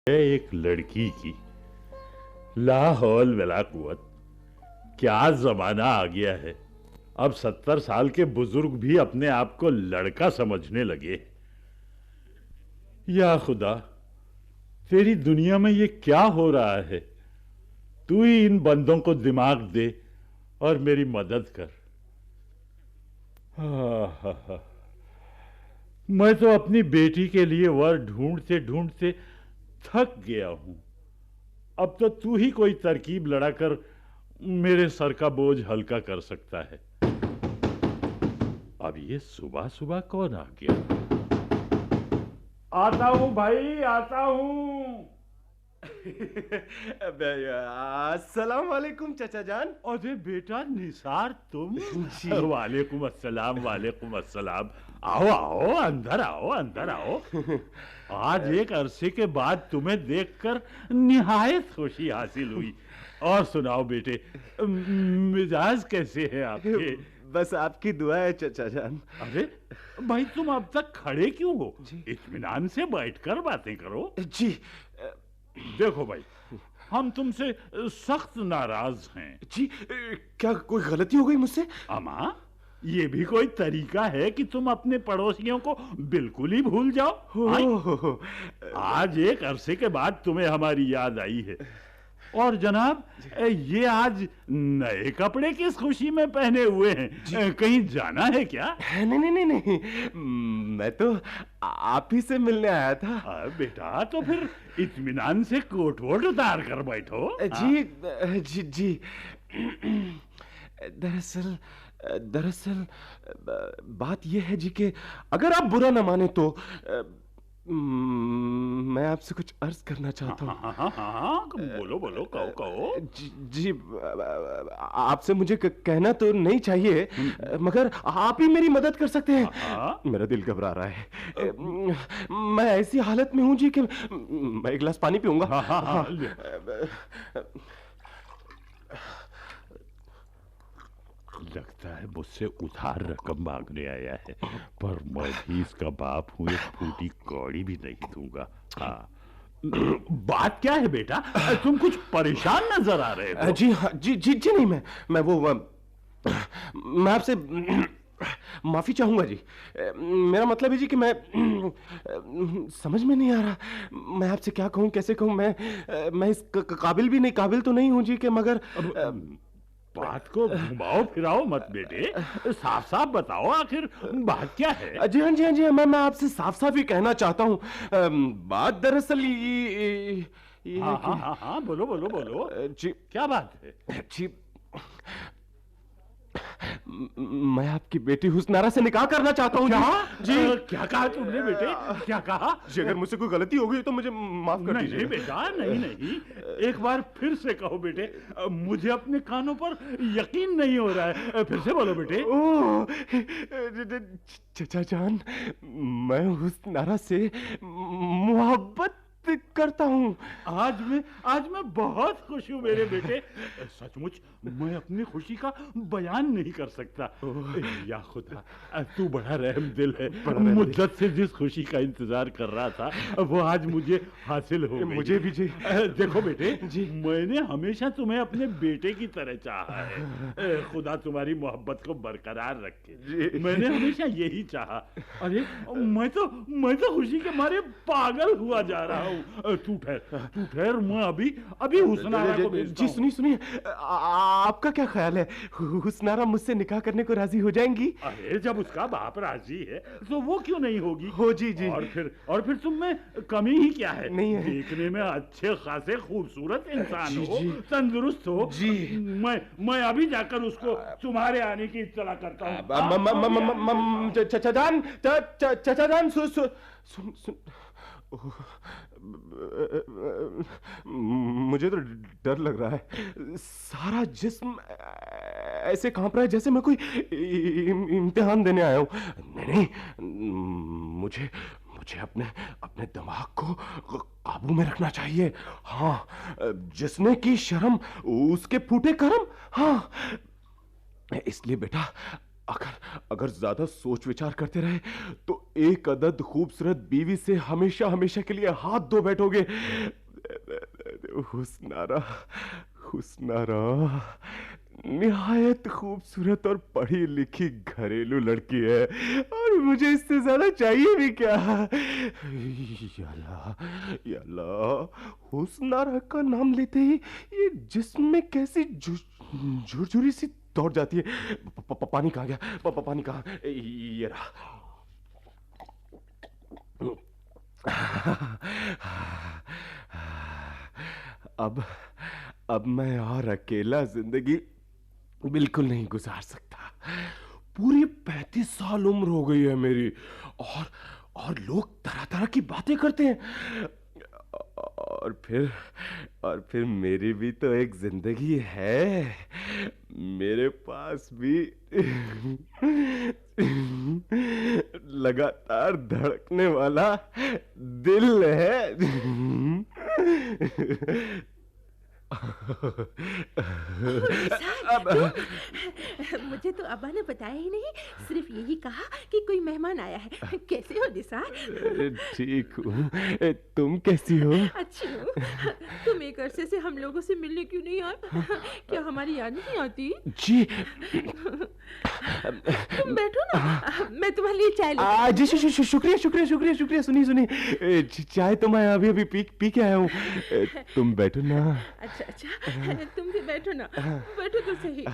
एक लड़की की ला हौल वला कुव्वत। क्या जमाना आ गया है। अब 70 साल के बुजुर्ग भी अपने आप को लड़का समझने लगे। या खुदा, तेरी दुनिया में ये क्या हो रहा है। तू ही इन बंदों को दिमाग दे और मेरी मदद कर। हा। मैं तो अपनी बेटी के लिए वर ढूंढते ढूंढते थक गया हूं। अब तो तू ही कोई तरकीब लड़ाकर मेरे सर का बोझ हल्का कर सकता है। अब ये सुबह सुबह कौन आ गया। आता हूं भाई, आता हूं। अस्सलाम वालेकुम चाचा जान। अरे बेटा निसार, तुम? जी। वालेकुम अस्सलाम, वालेकुम अस्सलाम। आओ आओ, अंदर आओ, अंदर आओ। आज एक अरसे के बाद तुम्हें देखकर निहायत खुशी हासिल हुई। और सुनाओ बेटे, मिजाज कैसे हैं आपके? बस आपकी दुआ है चाचा जान। अरे भाई, तुम अब तक खड़े क्यों हो? जी। इत्मीनान से बैठकर बातें करो। जी। देखो भाई, हम तुमसे सख्त नाराज हैं। जी, क्या कोई गलती हो गई मुझसे? अमा, ये भी कोई तरीका है कि तुम अपने पड़ोसियों को बिल्कुल ही भूल जाओ? हो। आज एक अरसे के बाद तुम्हें हमारी याद आई है। और जनाब, ये आज नए कपड़े किस खुशी में पहने हुए हैं? कहीं जाना है क्या? नहीं नहीं नहीं नहीं, मैं तो आप ही से मिलने आया था। बेटा, तो फिर इत्मीनान से कोट वोट उतार कर बैठो। जी जी जी। दरअसल दरअसल बात यह है जी कि अगर आप बुरा न माने तो मैं आपसे कुछ अर्ज करना चाहता हूँ। हाँ, बोलो बोलो, कहो कहो। जी, आपसे मुझे कहना तो नहीं चाहिए, मगर आप ही मेरी मदद कर सकते हैं। मेरा दिल घबरा रहा है। मैं ऐसी हालत में हूँ जी कि मैं एक गिलास पानी पीऊंगा। हाँ। लगता है मुझसे उधार रकम मांगने आया है, पर मैं भी इसका बाप हूं, एक फूटी कौड़ी भी नहीं दूंगा। हाँ, बात क्या है बेटा? तुम कुछ परेशान नजर आ रहे हो। जी हाँ, जी जी जी नहीं, मैं आपसे माफी चाहूंगा जी। मेरा मतलब है जी कि मैं समझ में नहीं आ रहा मैं आपसे क्या कहूँ, कैसे कहूँ। मैं इस काबिल भी नहीं, काबिल तो नहीं हूँ जी कि मगर बात को घुमाओ फिराओ मत बेटे, साफ साफ बताओ आखिर बात क्या है। जी हाँ, जी हाँ, जी हाँ, मैं आपसे साफ साफ ही कहना चाहता हूँ। बात दरअसल ये हाँ हाँ हाँ हाँ, बोलो बोलो बोलो। जी, क्या बात है? जी, मैं आपकी बेटी हुस्नारा से निकाह करना चाहता हूँ। क्या जी। क्या कहा तुमने बेटे? क्या कहा? जी, अगर मुझसे कोई गलती हो गई तो मुझे माफ कर नहीं दीजिए। नहीं बेटा, नहीं नहीं, एक बार फिर से कहो बेटे। मुझे अपने कानों पर यकीन नहीं हो रहा है। फिर से बोलो बेटे। ओह, चाचा जान, मैं हुस्नारा से मोहब्बत करता हूँ। आज मैं बहुत खुश हूँ मेरे बेटे। सचमुच मैं अपनी खुशी का बयान नहीं कर सकता। या खुदा, तू बड़ा रहम दिल है। मुद्दत से जिस खुशी का इंतजार कर रहा था वो आज मुझे हासिल हो गई। मुझे भी जी। देखो बेटे जी। मैंने हमेशा तुम्हें अपने बेटे की तरह चाहा है। खुदा तुम्हारी मोहब्बत को बरकरार रखे। मैंने हमेशा यही चाहा। अरे मैं तो खुशी के मारे पागल हुआ जा रहा हूँ। तू ठहर, मैं अभी हुस्नारा को भेजता जी, हूँ। सुनिए, आपका क्या ख्याल है, हुस्नारा मुझसे निकाह करने को राजी हो जाएंगी? अरे जब उसका बाप राजी है तो वो क्यों नहीं होगी? हो जी जी। और फिर तुम में कमी ही क्या है? नहीं है। देखने में अच्छे खासे खूबसूरत इंसान जी, हो, जी। तंदुरुस्त हो। जी। मैं अभी जाकर उसको तुम्हारे आने की इत्तला करता हूँ। चाचा जान, सुन। मुझे तो डर लग रहा है। सारा जिस्म ऐसे कांप रहा है जैसे मैं कोई इम्तिहान देने आया हूँ। नहीं, मुझे मुझे अपने दिमाग को काबू में रखना चाहिए। हाँ, जिसने की शर्म उसके फूटे करम। हाँ, इसलिए बेटा अगर अगर ज्यादा सोच विचार करते रहे तो एक अदद खूबसूरत बीवी से हमेशा हमेशा के लिए हाथ धो बैठोगे। हुस्नारा, हुस्नारा निहायत खूबसूरत और पढ़ी लिखी घरेलू लड़की है और मुझे इससे ज्यादा चाहिए भी क्या। या अल्लाह, हुस्नारा का नाम लेते ही ये जिस्म में कैसी झुरझुरी सी दौड़ जाती है। पानी कहाँ गया? पानी कहाँ? ये रहा। अब मैं और अकेला जिंदगी बिल्कुल नहीं गुजार सकता। पूरी 35 साल उम्र हो गई है मेरी और लोग तरह तरह की बातें करते हैं। और फिर मेरी भी तो एक जिंदगी है। मेरे पास भी लगातार धड़कने वाला दिल है। मुझे तो अब्बा ने बताया ही नहीं, सिर्फ यही कहा कि कोई मेहमान आया है। कैसे हो निसार? ठीक हूँ, तुम कैसी हो? अच्छी हूँ। तुम एक अरसे से हम लोगों से मिलने क्यों नहीं आए? क्या हमारी याद नहीं आती? जी तुम बैठो ना, मैं तुम्हारे लिए चाय लेकर। जी शुक्रिया शुक्रिया शुक्रिया शुक्रिया। सुनिए चाय तो मैं अभी पी के आया हूँ। तुम बैठो ना। अच्छा तुम भी बैठो ना, बैठो तो सही।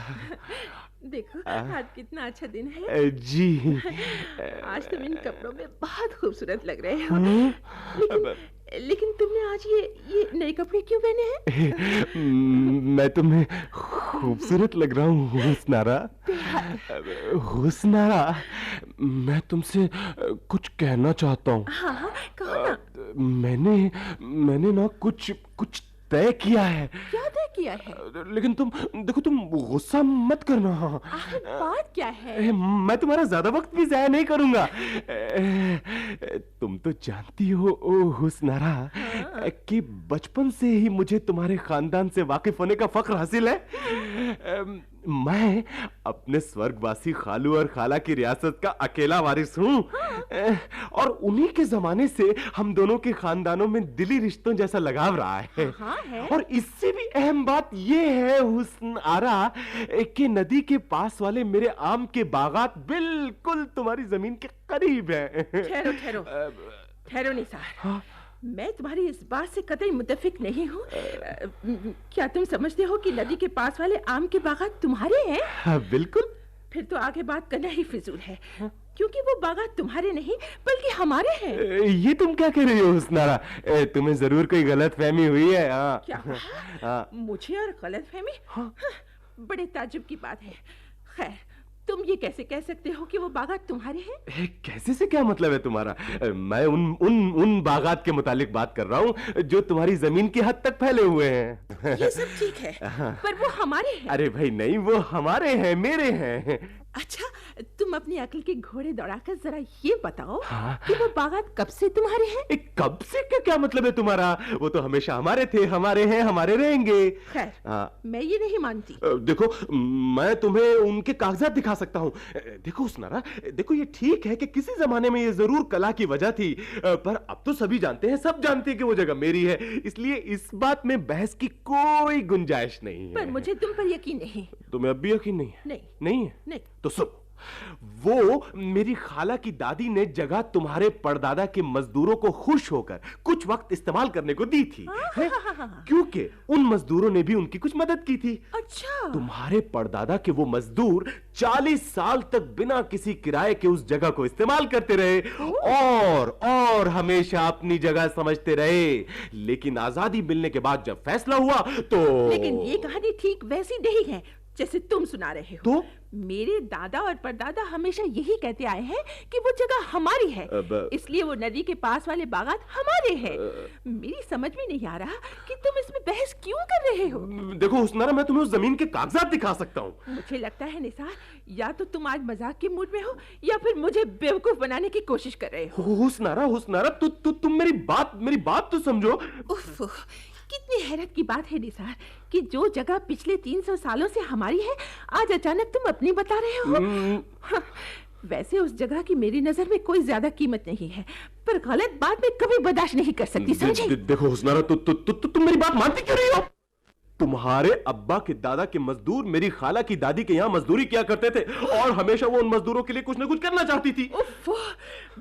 देखो आज कितना अच्छा दिन है। जी आज तुम इन कपड़ों में बहुत खूबसूरत लग रहे हो। लेकिन तुमने आज ये नए कपड़े क्यों पहने हैं? मैं तुम्हें खूबसूरत लग रहा हूँ हुस्नारा। हुस्नारा, मैं तुमसे कुछ कहना चाहता हूँ। हाँ कहो ना। मैंने ना कुछ तय किया है। क्या तय किया है? लेकिन तुम गुस्सा मत करना। बात क्या है? मैं तुम्हारा ज्यादा वक्त भी जाया नहीं करूंगा। तुम तो जानती हो हुस्नारा कि बचपन से ही मुझे तुम्हारे खानदान से वाकिफ होने का फख्र हासिल है। मैं अपने स्वर्गवासी खालू और खाला की रियासत का अकेला वारिस हूँ। और उन्हीं के जमाने से हम दोनों के खानदानों में दिली रिश्तों जैसा लगाव रहा है। है? और इससे भी अहम बात ये है हुस्नारा कि नदी के पास वाले मेरे आम के बागात बिल्कुल तुम्हारी जमीन के करीब हैं। ठहरो निसार। मैं तुम्हारी इस बात से कतई मुत्तफिक नहीं हूँ। क्या तुम समझते हो कि नदी के पास वाले आम के बागात तुम्हारे हैं? हाँ, बिल्कुल। फिर तो आगे बात करना ही फिजूल है, क्योंकि वो बागात तुम्हारे नहीं बल्कि हमारे हैं। ये तुम क्या कह रही हो हुस्नारा? तुम्हें जरूर कोई गलतफहमी हुई है। क्या कहा? मुझे और गलतफहमी? बड़े ताज्जुब की बात है। खैर, तुम ये कैसे कह सकते हो कि वो बागात तुम्हारे हैं? कैसे से क्या मतलब है तुम्हारा? मैं उन बागात के मुतालिक बात कर रहा हूँ जो तुम्हारी जमीन की हद तक फैले हुए हैं। ये सब ठीक है, पर वो हमारे हैं। अरे भाई नहीं, वो हमारे हैं, मेरे हैं। अच्छा, तुम अपनी अक्ल के घोड़े दौड़ाकर जरा ये बताओ कि वो बागात कब से तुम्हारे हैं? कब से क्या मतलब है तुम्हारा? वो तो हमेशा हमारे थे, हमारे हैं, हमारे रहेंगे। खैर, मैं ये नहीं मानती। देखो, मैं तुम्हें उनके कागजात दिखा सकता हूँ। देखो हुस्नारा, देखो ये ठीक है कि किसी जमाने में ये जरूर कला की वजह थी, पर अब तो सभी जानते हैं, सब जानते हैं कि वो जगह मेरी है, इसलिए इस बात में बहस की कोई गुंजाइश नहीं है। पर मुझे तुम पर यकीन नहीं। तुम्हें अब भी यकीन नहीं है? नहीं है? नहीं। तो सुनो, वो मेरी खाला की दादी ने जगह तुम्हारे परदादा के मजदूरों को खुश होकर कुछ वक्त इस्तेमाल करने को दी थी। क्योंकि उन मजदूरों ने भी उनकी कुछ मदद की थी। अच्छा। तुम्हारे परदादा के वो मजदूर 40 साल तक बिना किसी किराए के उस जगह को इस्तेमाल करते रहे और हमेशा अपनी जगह समझते रहे। लेकिन आजादी मिलने के बाद जब फैसला हुआ तो... लेकिन ये कहानी ठीक वैसी नहीं है जैसे तुम सुना रहे हो। तो मेरे दादा और परदादा हमेशा यही कहते आए हैं कि वो जगह हमारी है, इसलिए वो नदी के पास वाले बागात हमारे हैं। मेरी समझ में नहीं आ रहा कि तुम इसमें बहस क्यों कर रहे हो। देखो हुस्नारा, मैं तुम्हें उस जमीन के कागजात दिखा सकता हूँ। मुझे लगता है निसार, या तो तुम आज मजाक के मूड में हो या फिर मुझे बेवकूफ बनाने की कोशिश कर रहे हो। हुस्नारा, तुम मेरी बात तो समझो। उफ, कितनी हैरत की बात है निसार कि जो जगह पिछले 300 सालों से हमारी है, आज अचानक तुम अपनी बता रहे हो। वैसे उस जगह की मेरी नजर में कोई ज्यादा कीमत नहीं है, पर गलत बात मैं कभी बर्दाश्त नहीं कर सकती, समझे? देखो हुस्नारा, तुम मेरी बात मानती क्यों नहीं हो? तुम्हारे अब्बा के दादा के मजदूर मेरी खाला की दादी के यहाँ मजदूरी किया करते थे और हमेशा वो उन मजदूरों के लिए कुछ न कुछ करना चाहती थी।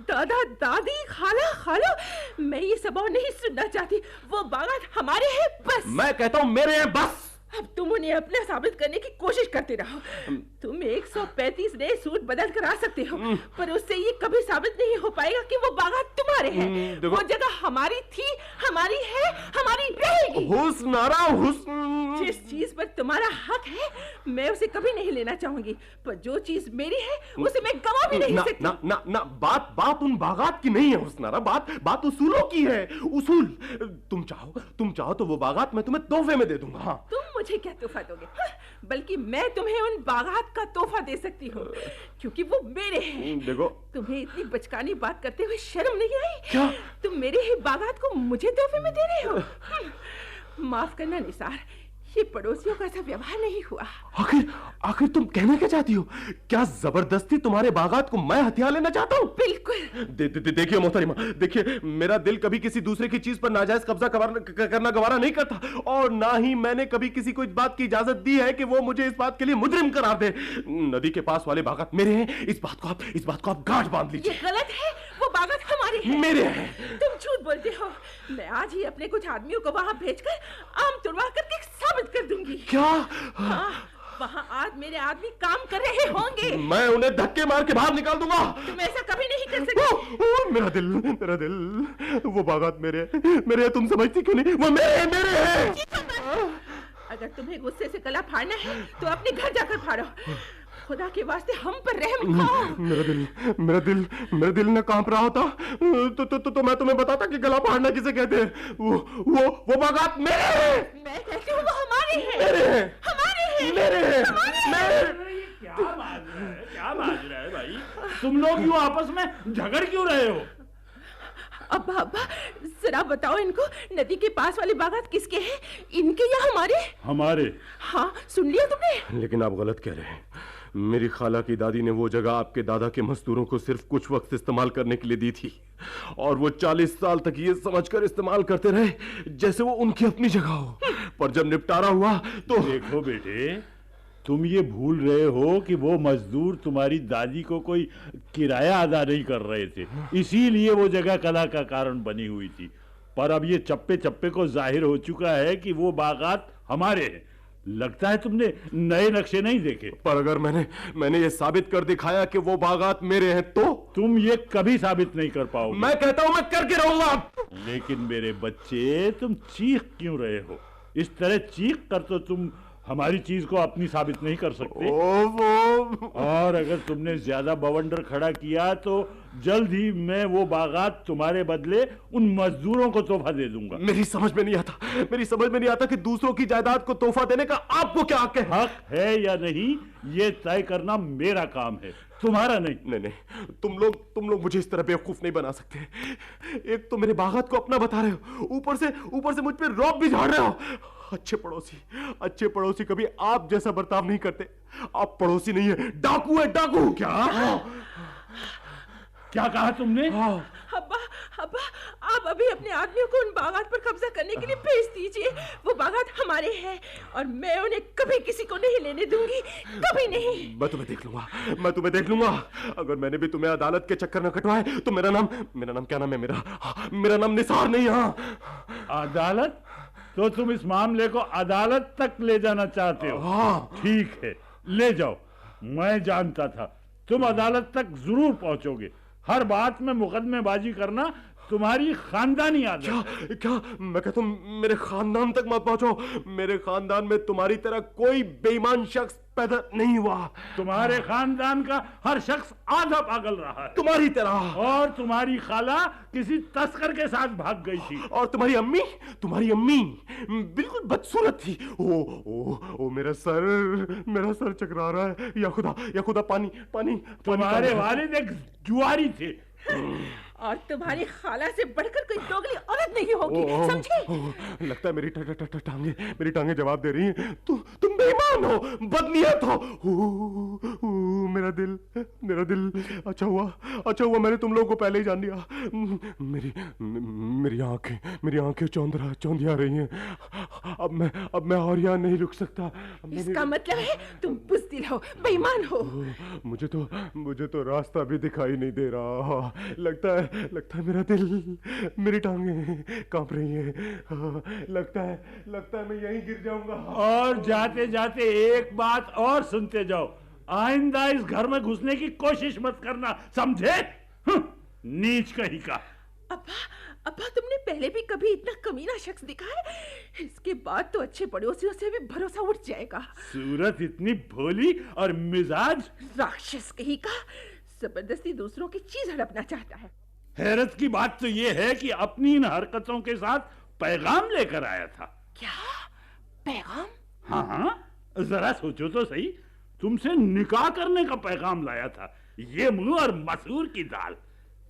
दादा दादी खाला खाला, मैं ये सब और नहीं सुनना चाहती। वो बागात हमारे हैं बस। मैं कहता हूँ मेरे हैं बस। अब तुम उन्हें अपना साबित करने की कोशिश करते रहो। तुम 135 नए सूट बदल कर आ सकते हो, पर उससे ये कभी साबित नहीं हो पाएगा कि वो बागात तुम्हारे हैं। वो जगह हमारी थी, हमारी है, हमारी रहेगी। हुस्नारा, जिस चीज पर तुम्हारा हक है मैं उसे कभी नहीं लेना चाहूंगी, पर जो चीज मेरी है उसे मैं गवा भी नहीं सकती। ना, बात उन बागात की नहीं है हुस्नारा, बात उसूलों की है। उसूल, तुम चाहो तो वो बागात मैं तुम्हें तोहफे में दे दूंगा। हाँ। तुम मुझे क्या तोहफा दोगे? बल्कि मैं तुम्हें उन बागात का तोहफा दे सकती हूँ, क्योंकि वो मेरे हैं। देखो, तुम्हें इतनी बचकानी बात करते हुए शर्म नहीं आई? क्या? तुम मेरे ही बागात को मुझे तोहफे में दे रहे हो? माफ करना निसार, ये पड़ोसियों का ऐसा व्यवहार नहीं हुआ। आखिर तुम कहना क्या चाहती हो? क्या जबरदस्ती तुम्हारे बागात को मैं हथियार लेना चाहता हूँ? बिल्कुल। देखिए मोहतरमा, देखिए मेरा दिल कभी किसी दूसरे की चीज पर नाजायज कब्जा करना गवारा नहीं करता, और ना ही मैंने कभी किसी को इस बात की इजाजत दी है कि वो मुझे इस बात के लिए मुजरिम करार दे। नदी के पास वाले बागात मेरे हैं, इस बात को आप गांठ बांध लीजिए। ये गलत है, वो बागात हमारे हैं। मेरे हैं। तुम झूठ बोलते हो। मैं आज ही अपने कुछ आदमियों को वहां भेजकर आम तुड़वा करके साबित कर दूंगी। क्या? हाँ, वहाँ आज मेरे आदमी काम कर रहे होंगे। मैं उन्हें धक्के मार के बाहर निकाल दूंगा। तुम ऐसा कभी नहीं कर सकते। मेरा दिल, वो बागात मेरे, तुम समझती क्यों नहीं? वो मेरे हैं। अगर तुम्हें गुस्से से गला फाड़ना है तो अपने घर जाकर फाड़ो। खुदा के वास्ते हम पर रहम खाओ। मेरा दिल न कांप रहा होता तो मैं तुम्हें बताता कि गला फाड़ना किसे कहते हैं। वो बागात मेरे हैं। मैं कहती हूँ वो हमारे हैं। मेरे हैं। हमारे हैं। मेरे हैं। क्या बात रहा है भाई? तुम लोग यूं आपस में झगड़ क्यों रहे हो? अब्बा जरा बताओ इनको, नदी के पास वाले बागात किसके हैं? इनके या हमारे? हमारे। हाँ, सुन लिया तुमने? लेकिन आप गलत कह रहे हैं। मेरी खाला की दादी ने वो जगह आपके दादा के मजदूरों को सिर्फ कुछ वक्त इस्तेमाल करने के लिए दी थी, और वो 40 साल तक ये समझकर इस्तेमाल करते रहे जैसे वो उनकी अपनी जगह हो। पर जब निपटारा हुआ तो देखो बेटे, तुम ये भूल रहे हो कि वो मजदूर तुम्हारी दादी को कोई किराया अदा नहीं कर रहे थे, इसीलिए वो जगह कला का कारण बनी हुई थी। पर अब ये चप्पे चप्पे को जाहिर हो चुका है कि वो बागात हमारे हैं। लगता है तुमने नए नक्शे नहीं देखे। पर अगर मैंने ये साबित कर दिखाया कि वो बागात मेरे हैं तो? तुम ये कभी साबित नहीं कर पाओगे। मैं कहता हूं मैं करके रहूंगा। लेकिन मेरे बच्चे, तुम चीख क्यों रहे हो? इस तरह चीख कर तो तुम हमारी चीज को अपनी साबित नहीं कर सकते। और अगर तुमने ज्यादा बवंडर खड़ा किया तो जल्द ही मैं वो बागात तुम्हारे बदले उन मजदूरों को तोहफा दे दूंगा। मेरी समझ में नहीं आता कि दूसरों की जायदाद को तोहफा देने का आपको क्या हक है? हक है या नहीं ये तय करना मेरा काम है, तुम्हारा नहीं। नहीं, तुम लोग मुझे इस तरह बेवकूफ नहीं बना सकते। एक तो मेरे बागात को अपना बता रहे हो, ऊपर से मुझ पे रौब भी झाड़ रहे हो। अच्छे पड़ोसी कभी आप जैसा बर्ताव नहीं करते। आप पड़ोसी नहीं है, डाकू है, डाकू। क्या कहा तुमने? अब्बा आप अभी अपने आदमियों को उन बागात पर कब्जा करने के लिए भेज दीजिए। वो बागात हमारे हैं और मैं उन्हें कभी किसी को नहीं लेने दूंगी, कभी नहीं। मैं तुम्हें देख लूंगा। अगर मैंने भी तुम्हें अदालत के चक्कर में कटवाए तो मेरा नाम क्या नाम है? मेरा नाम निसार नहीं। हाँ। अदालत? तो तुम इस मामले को अदालत तक ले जाना चाहते हो? हाँ। ठीक है, ले जाओ। मैं जानता था तुम अदालत तक जरूर पहुंचोगे। हर बात में मुकदमेबाजी करना तुम्हारी खानदानी आदत। क्या मैं कहता हूं मेरे खानदान तक मत पहुंचो। मेरे खानदान में तुम्हारी तरह कोई बेईमान शख्स पैदा नहीं हुआ। तुम्हारे खानदान का हर शख्स आधा पागल रहा है, तुम्हारी तरह। और तुम्हारी खाला किसी तस्कर के साथ भाग गई थी। और तुम्हारी अम्मी बिल्कुल बदसूरत थी। ओ मेरा सर चकरा रहा है। या खुदा पानी। तुम्हारे वालिद एक जुआरी थे। और तुम्हारी खाला से बढ़कर कोई दोगली औरत नहीं होगी, समझे? लगता है मेरी टांगे जवाब दे रही हैं। तुम बेईमान हो, बदनीयत हो। मेरा दिल। अच्छा हुआ मैंने तुम लोगों को पहले ही जान लिया। मेरी आंखें चौंधिया रही हैं। अब मैं और यहाँ नहीं रुक सकता। इसका मतलब है तुम बुज़दिल हो, बेईमान हो। मुझे तो रास्ता भी दिखाई नहीं दे रहा। लगता है मेरा दिल, मेरी टांगे कांप रही हैं। लगता है मैं यहीं गिर जाऊंगा। और जाते जाते एक बात और सुनते जाओ, आइंदा इस घर में घुसने की कोशिश मत करना, समझे? नीच कहीं का। अब्बा तुमने पहले भी कभी इतना कमीना शख्स दिखा है? इसके बाद तो अच्छे पड़ोसियों से भी भरोसा उठ जाएगा। सूरत इतनी भोली और मिजाज राक्षस कहीं का, जबरदस्ती दूसरों की चीज हड़पना चाहता है। हैरत की बात तो ये है कि अपनी इन हरकतों के साथ पैगाम लेकर आया था। क्या पैगाम? हाँ, जरा सोचो तो सही, तुमसे निकाह करने का पैगाम लाया था। ये मुंह और मसूर की दाल।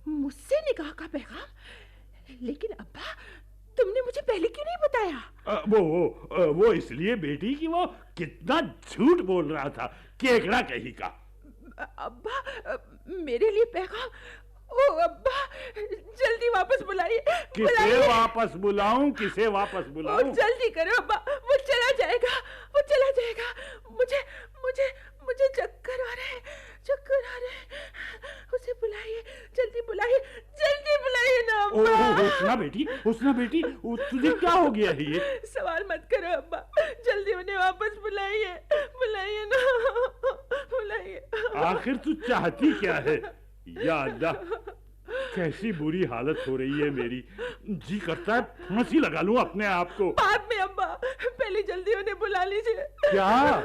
मुझसे निकाह का पैगाम? लेकिन अब्बा तुमने मुझे पहले क्यों नहीं बताया? वो इसलिए बेटी कि वो कितना झूठ बोल रहा था, केकड़ा कहीं का। अब्बा मेरे लिए पैगाम? ओ अब्बा जल्दी वापस बुलाइए। किसे वापस बुलाऊं? जल्दी करो अब्बा, वो चला जाएगा। मुझे चक्कर आ रहे हैं। उसे बुलाइए, जल्दी बुलाइए ना अब्बा। हुस्ना बेटी, तुझे क्या हो गया है ये? सवाल मत करो अब्बा, जल्दी उन्हें वापस बुलाइए ना। आखिर तू चाहती क्या है? या अल्लाह, कैसी बुरी हालत हो रही है मेरी। जी करता है फांसी लगा लूं अपने आप को। बाद में अब्बा, पहले जल्दी उन्हें बुला लीजिए। क्या?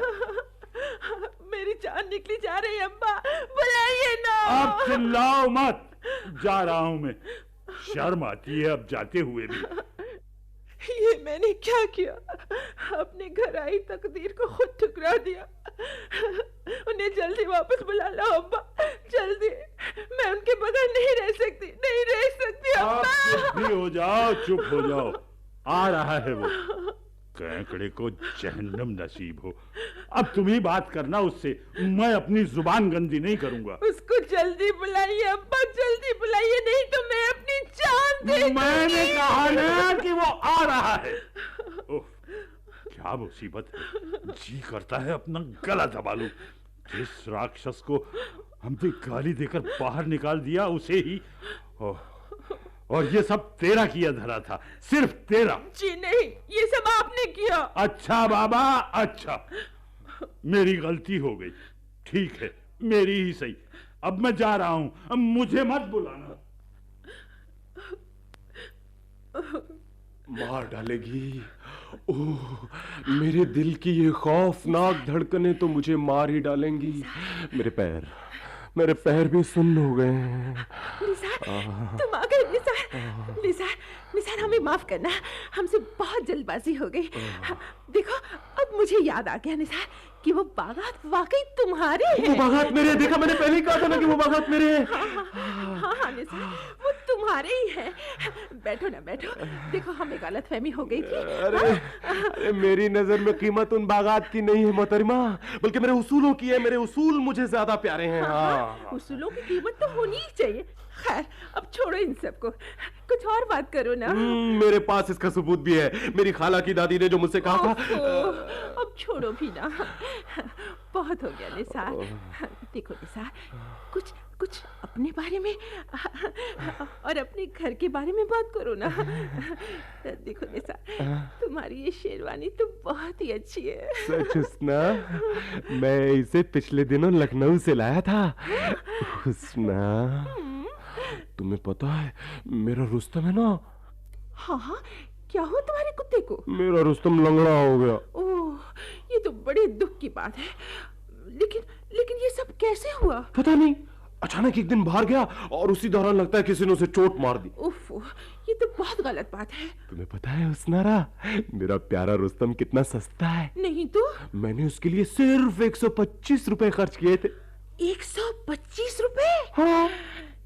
मेरी जान निकली जा रही है अब्बा, बुलाइए ना। अब चिल्लाओ मत, जा रहा हूं मैं। शर्म आती है अब जाते हुए भी। ये मैंने क्या किया? अपने घर आई तकदीर को खुद ठुकरा दिया। उन्हें जल्दी वापस बुला लो अब्बा, जल्दी। मैं उनके बगैर नहीं रह सकती अब्बा। चुप हो जाओ। आ रहा है वो। कैकड़े को जहन्नम नसीब हो। अब तुम ही बात करना उससे, मैं अपनी जुबान गंदी नहीं करूंगा। उसको जल्दी बुलाइए अब्बा, जल्दी बुलाइए, नहीं तो मैं अपनी जान दे दूंगी। मैंने कहा ना कि वो आ रहा है। ओह, क्या मुसीबत है। जी करता है अपना गला दबा लूं। जिस राक्षस को हमने गाली देकर बाहर निकाल दिया उसे ही। और ये सब तेरा किया धरा था, सिर्फ तेरा। जी नहीं, ये सब आपने किया। अच्छा बाबा, अच्छा, मेरी गलती हो गई। ठीक है, मेरी ही सही। अब मैं जा रहा हूं, अब मुझे मत बुलाना। मार डालेगी। ओह, मेरे दिल की ये खौफनाक धड़कनें तो मुझे मार ही डालेंगी। मेरे पैर भी सुन्न हो गए हैं। तुम आ गए निसार, हमें माफ करना, हमसे बहुत जल्दबाजी हो गई। देखो अब मुझे याद आ गया निसार कि वो बागात वाकई तुम्हारे हैं। वो बागात मेरे हैं, देखा मैंने पहले ही कहा था ना कि वो बागात मेरे हैं। हाँ निसार, वो तुम्हारे ही हैं। बैठो ना, बैठो। देखो हमें गलतफहमी हो गई थी। अरे मेरी नजर में कीमत उन बागात की नहीं है मोहतरमा, बल्कि मेरे उसूलों की है। मेरे उसूल मुझे ज्यादा प्यारे हैं। हाँ, उसूलों की कीमत तो होनी ही चाहिए। खैर अब छोड़ो इन सबको, कुछ और बात करो ना। मेरे पास इसका सबूत भी है। मेरी खाला की दादी ने जो मुझसे कहा था। अब छोड़ो भी ना, बहुत हो गया निसार। देखो निसार, कुछ अपने बारे में और अपने घर के बारे में बात करो ना। देखो निसार, तुम्हारी ये शेरवानी तो बहुत ही अच्छी है। सच हुस्ना, मैं इसे पिछले दिनों लखनऊ से लाया था। हुस्ना, तुम्हें पता है मेरा रुस्तम है ना? हाँ, क्या हुआ तुम्हारे कुत्ते को? मेरा रुस्तम लंगड़ा हो गया। ओह, ये तो बड़े दुख की बात है। लेकिन ये सब कैसे हुआ? पता नहीं, अचानक एक दिन बाहर गया और उसी दौरान लगता है किसी ने उसे चोट मार दी। उफ, ये तो बहुत गलत बात है। तुम्हें पता है हुस्नारा, मेरा प्यारा रुस्तम कितना सस्ता है? नहीं तो? मैंने उसके लिए सिर्फ 125 रुपए खर्च किए थे। 125 रुपए? हाँ।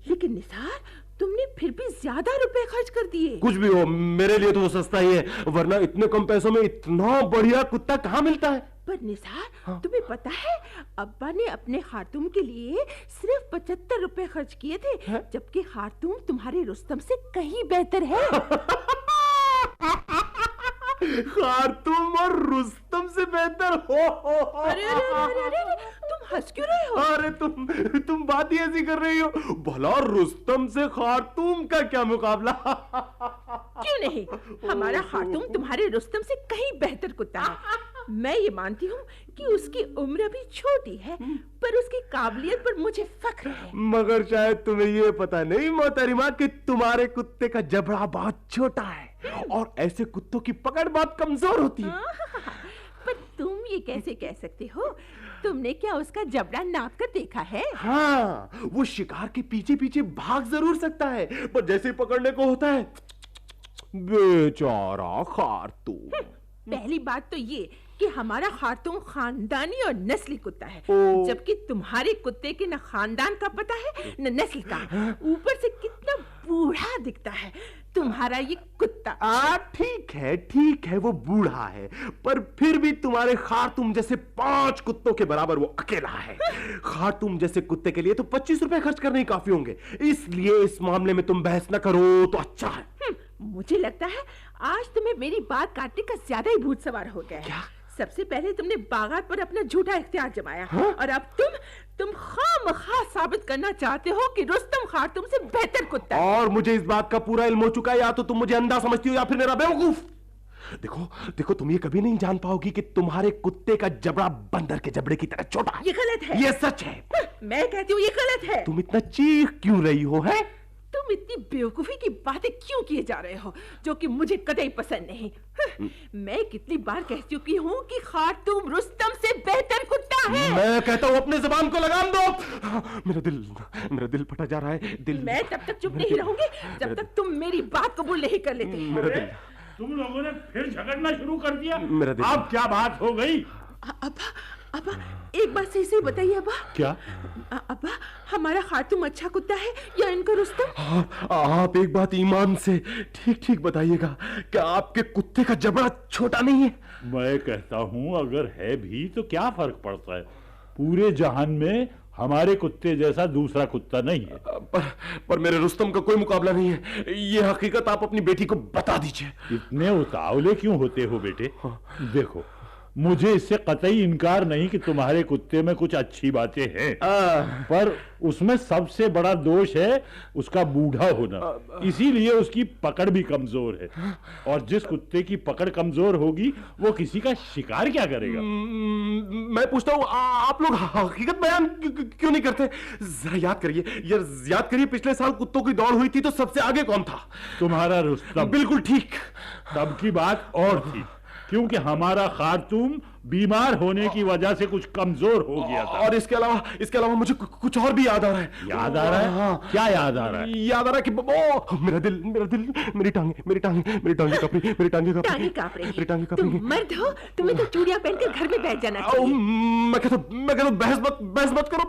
लेकिन निसार, तुमने तुमने फिर भी ज्यादा रुपए खर्च कर दिए। कुछ भी हो, मेरे लिए तो वो सस्ता ही है, वरना इतने कम पैसों में इतना बढ़िया कुत्ता कहाँ मिलता है। पर निसार, तुम्हें पता है अब्बा ने अपने खार्तूम के लिए सिर्फ 75 रुपए खर्च किए थे, जबकि खार्तूम तुम्हारे रुस्तम से कहीं बेहतर है। खार्तूम और रुस्तम से बेहतर हो। अरे अरे अरे अरे अरे, तुम हंस क्यों रहे हो? अरे तुम बात ही ऐसी कर रही हो। भला रुस्तम से खार्तूम का क्या मुकाबला। क्यों नहीं, हमारा खार्तूम तुम्हारे रुस्तम से कहीं बेहतर कुत्ता है। मैं ये मानती हूँ कि उसकी उम्र अभी छोटी है, पर उसकी काबिलियत पर मुझे फख्र है। मगर शायद तुम्हें ये पता नहीं मोहतरिमा कि तुम्हारे कुत्ते का जबड़ा बहुत छोटा है और ऐसे कुत्तों की पकड़ बहुत कमजोर होती है। पर तुम ये कैसे कह सकते हो? तुमने क्या उसका जबड़ा नाप कर देखा है? हाँ, वो शिकार के पीछे पीछे भाग जरूर सकता है, पर जैसे पकड़ने को होता है, बेचारा खार्तूम। पहली बात तो ये कि हमारा खार्तूम खानदानी और नस्ली कुत्ता है, जबकि तुम्हारे कुत्ते के न खानदान का पता है न नस्ल का। ऊपर से कितना बूढ़ा दिखता है तुम्हारा ये कुत्ता। ठीक है वो बूढ़ा है, पर फिर भी तुम्हारे खार्तूम जैसे 5 कुत्तों के बराबर वो अकेला है। खार्तूम जैसे कुत्ते के लिए तो 25 रुपए खर्च करने ही काफी होंगे, इसलिए इस मामले में तुम बहस न करो तो अच्छा है। मुझे लगता है आज तुम्हें मेरी बात काटने का ज्यादा ही भूत सवार हो गया है। क्या? सबसे पहले तुमने बागात पर अपना झूठा इख्तियार जमाया, और अब तुम खामखा साबित करना चाहते हो कि रुस्तम खार्तूम से बेहतर कुत्ता है। और मुझे इस बात का पूरा इल्म हो चुका है, या तो तुम मुझे अंधा समझती हो या फिर मेरा बेवकूफ। देखो तुम ये कभी नहीं जान पाओगी कि तुम्हारे कुत्ते का जबड़ा बंदर के जबड़े की तरह छोटा है। ये गलत है। ये सच है। मैं कहती हूँ ये गलत है। तुम इतना चीख क्यों रही हो? है तुम इतनी बेवकूफी की बातें क्यों किए जा रहे हो, जो कि मुझे कतई पसंद नहीं। मैं कितनी बार कह चुकी हूँ कि खार्तूम रुस्तम से बेहतर कुत्ता है। मैं कहता हूँ अपने जुबान को लगाम दो। मेरा दिल फटा जा रहा है। मैं तब तक चुप नहीं रहूंगी जब तक तुम मेरी बात कबूल नहीं कर लेते। तुम लोगों ने फिर झगड़ना शुरू कर दिया। मेरा अब क्या बात हो गई? अब्बा एक बात सही बताइए अब्बा। क्या? अब्बा, हमारा खार्तूम अच्छा कुत्ता है या इनका रुस्तम? आप एक बात ईमान से ठीक बताइएगा, क्या आपके कुत्ते का जबड़ा छोटा नहीं है? मैं कहता हूँ अगर है भी तो क्या फर्क पड़ता है, पूरे जहान में हमारे कुत्ते जैसा दूसरा कुत्ता नहीं है। पर मेरे रुस्तम का कोई मुकाबला नहीं है, ये हकीकत आप अपनी बेटी को बता दीजिए। इतने उतावले क्यों होते हो बेटे? देखो, मुझे इससे कतई इनकार नहीं कि तुम्हारे कुत्ते में कुछ अच्छी बातें हैं, पर उसमें सबसे बड़ा दोष है उसका बूढ़ा होना। इसीलिए उसकी पकड़ भी कमजोर है, और जिस कुत्ते की पकड़ कमजोर होगी वो किसी का शिकार क्या करेगा? मैं पूछता हूँ, आप लोग हकीकत बयान क्यों नहीं करते? जरा याद करिए पिछले साल कुत्तों की दौड़ हुई थी तो सबसे आगे कौन था? तुम्हारा रुस्तम। बिल्कुल ठीक। तब की बात और थी, क्योंकि हमारा खार्तूम बीमार होने की वजह से कुछ कमजोर हो गया था। और इसके अलावा मुझे कुछ और भी याद आ रहा है। याद आ रहा है? हाँ। क्या याद आ रहा है? याद आ रहा है कि मेरा दिल, मेरी टांगे कांप रही। तुम मर्द हो, तुम्हें तो चूड़ियां पहनकर घर में बैठ जाना चाहिए। मैं कहता हूं बहस मत करो।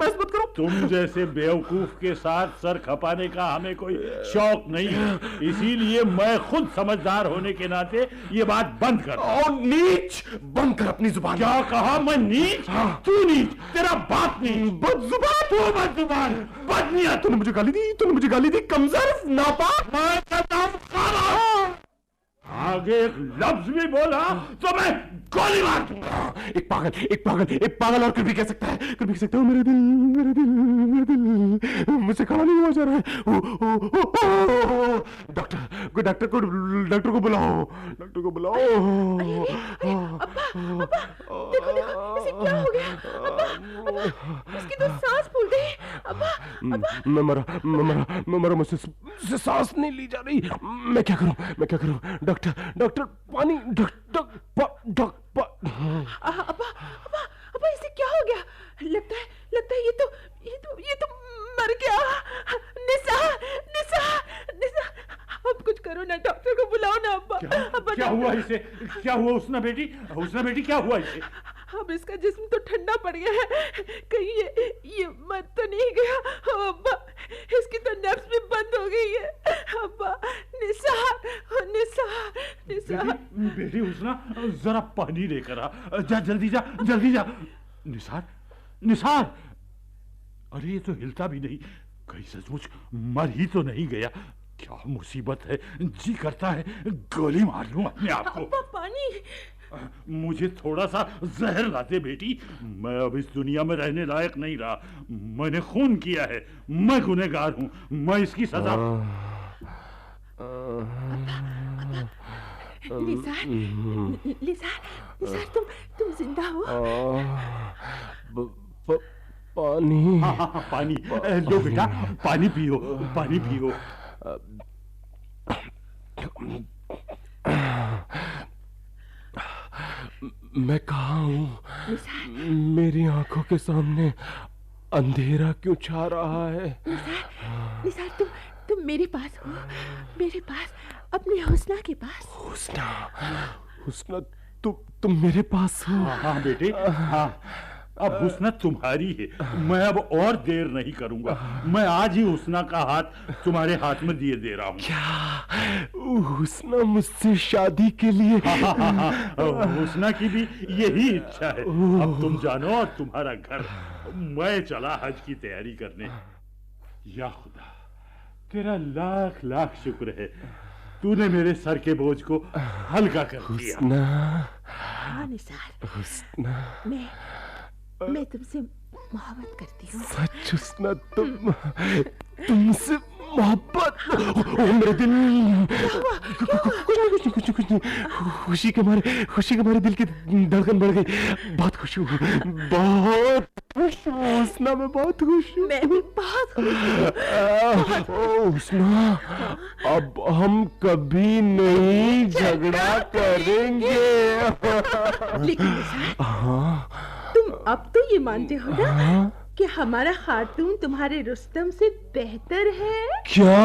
तुम जैसे बेवकूफ के साथ सर खपाने का हमें कोई शौक नहीं है, इसीलिए मैं खुद समझदार होने के नाते ये बात बंद कर। और नीच, बंद कर अपनी जुबान। क्या कहा? मैं नीच? तू नीच, तेरा बाप नीच, बदजुबान, बदनियत। तूने मुझे गाली दी, कमजोर, नापाक। मैं कहता हूं आगे एक लफ्ज भी बोला तो मैं गोली मार दूंगा। एक पागल और कुछ भी कह सकता है। मेरा दिल मुझसे खड़ा नहीं हुआ जा रहा है। डॉक्टर को बुलाओ। अब्बा, देखो इसे क्या हो गया? अब्बा, इसकी तो सांस फूल गई। अब्बा, मैं मरा, मुझसे सांस नहीं ली जा रही। मैं क्या करूं? डॉक्टर पानी। अब्बा, इसे क्या हो गया? लगता है ये तो मर गया। निसा, अब कुछ करो ना, डॉक्टर को बुलाओ ना। अब्बा, क्या हुआ इसे? क्या हुआ उसना बेटी? क्या हुआ इसे? अब इसका जिस्म तो ठंडा पड़ गया है, कहीं ये मर तो नहीं गया? अब्बा, इसकी तो नब्ज भी बंद हो गई है। अब्बा, निसार, निसार। बेटी हुस्ना, जरा पानी लेकर आ। जा जल्दी जा, जल्दी जा। निसार, निसार, अरे ये तो हिलता भी नहीं, कहीं सचमुच मर ही तो नहीं गया। क्या मुसीबत है, जी करता है गोली मार लूं अपने आप को। अब्बा, पानी। मुझे थोड़ा सा जहर लाते बेटी, मैं अब इस दुनिया में रहने लायक नहीं रहा। मैंने खून किया है, मैं गुनहगार हूँ, मैं इसकी सजा। निसार, निसार, निसार, तुम जिंदा हो? पानी। हाँ हाँ हाँ, पानी लो बेटा, पानी पियो, पानी पियो। मैं कहाँ हूँ? मेरी आंखों के सामने अंधेरा क्यों छा रहा है? निसार, निसार, तुम मेरे पास हो, मेरे पास, अपने हुस्ना के पास। हुस्ना, हुस्ना, तुम मेरे पास हो? हाँ बेटे, हाँ, अब हुस्ना तुम्हारी है। मैं अब और देर नहीं करूंगा, मैं आज ही हुस्ना का हाथ तुम्हारे हाथ में दिए दे रहा हूँ। क्या हुस्ना मुझसे शादी के लिए? हाँ, हुस्ना की भी यही इच्छा है। अब तुम जानो और तुम्हारा घर, मैं चला हज की तैयारी करने। या खुदा, तेरा लाख लाख शुक्र है, तूने मेरे सर के बोझ को हल्का कर दिया। हुस्ना, हाँ निसार, हुस्ना, मैं तुमसे मोहब्बत करती हूँ। सच हुस्ना, तुमसे मोहब्बत? मेरे दिल, कुछ नहीं, खुशी के मारे दिल की धड़कन बढ़ गई। बहुत खुश हूँ, बहुत खुश हूँ हुस्ना, मैं बहुत खुश हूँ। मैं भी बहुत खुश हूँ। हुस्ना, अब हम कभी नहीं झगड़ा करेंगे। लेकिन निसार, हाँ, तुम अब तो ये मानते हो ना कि हमारा खातून तुम्हारे रुस्तम से बेहतर है? क्या?